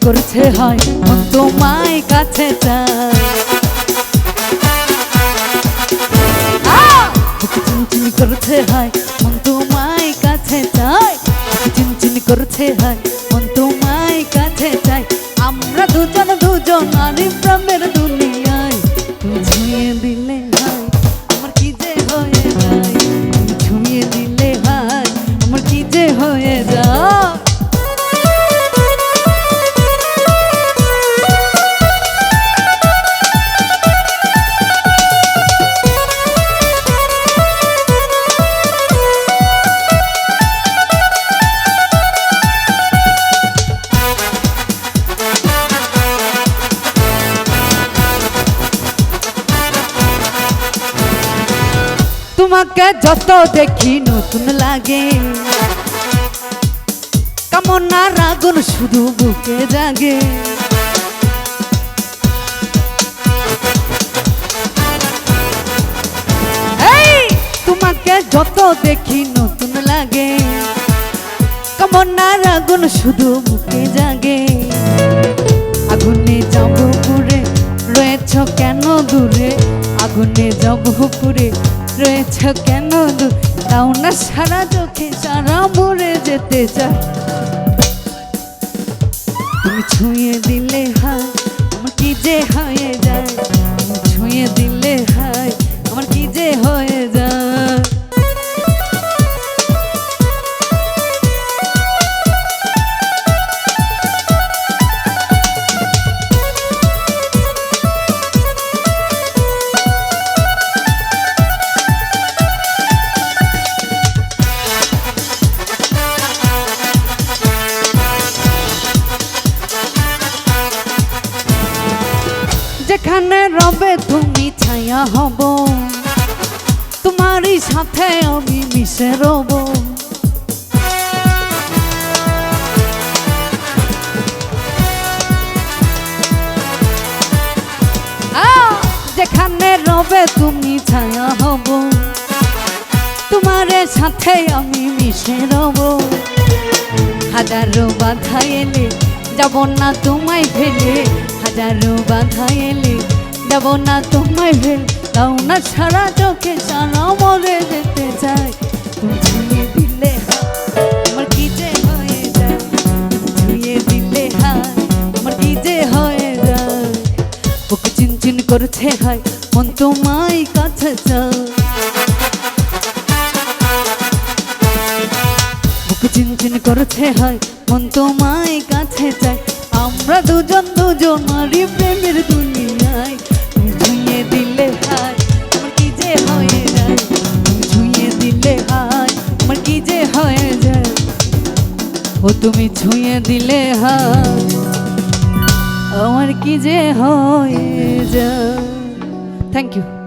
করছে হয় মন তোমায় কাছে চায়। বুকে চিনচিনি করছে হয় মন তোমায় কাছে চায়। বুকে চিনচিনি করছে হয় মন তোমায় কাছে চায়। আমরা দুজন দুজনারই প্রেমের দুনিয়ায়। তুমি ছুঁয়ে দিলে হয় আমার কি যে হয়ে যায়। তুমি ছুঁয়ে দিলে হয় আমার কি যে হয়ে যায়। তোমাকে যত দেখি নতুন লাগে, কামনার আগুন শুধু বুকে জাগে। তোমাকে যত দেখি নতুন লাগে, কামনার আগুন শুধু বুকে জাগে। আগুনে যাব পুরে রয়েছ কেন দূরে, আগুনে যাব পুরে রয়েছ কেন দূর। তাও না সারা চোখে সারা মরে যেতে চায়। তুমি ছুঁয়ে দিলে হয় আমার কি যে হয়ে যায়। তুমি ছুঁয়ে দিলে হয় আমার কি যে হয়ে যায়। যেখানে রবে তুমি ছায়া হব, তোমারই সাথে আমি মিশে রব। যেখানে রবে তুমি ছায়া হব, তোমার সাথে আমি মিশে রব। হাজারো বাধা এলে যাব না তোমায় ফেলে, হাজারো বাধা এলে যাব না তোমায় ফেলে। তাও না সারা চোখে সারা মরে যেতে চাই। তুমি ছুঁয়ে দিলে আমার কি যে হয়ে যায়। ছুঁয়ে দিলে আমার কি যে হয়ে যায়। বুকে চিনচিন করছে হয় মন তোমায় কাছে চায়। বুকে চিনচিন করছে হয় মন তোমায় কাছে চায়। আমরা দুজন দুজনারই প্রেমের দুনিয়ায়। তুমি ছুঁয়ে দিলে হয় আমার কি যে হয়ে যায়। তুমি ছুঁয়ে দিলে হয় আমার কি যে হয়ে যায়। ও তুমি ছুঁয়ে দিলে হয় আমার কি যে হয়ে যায়। Thank you.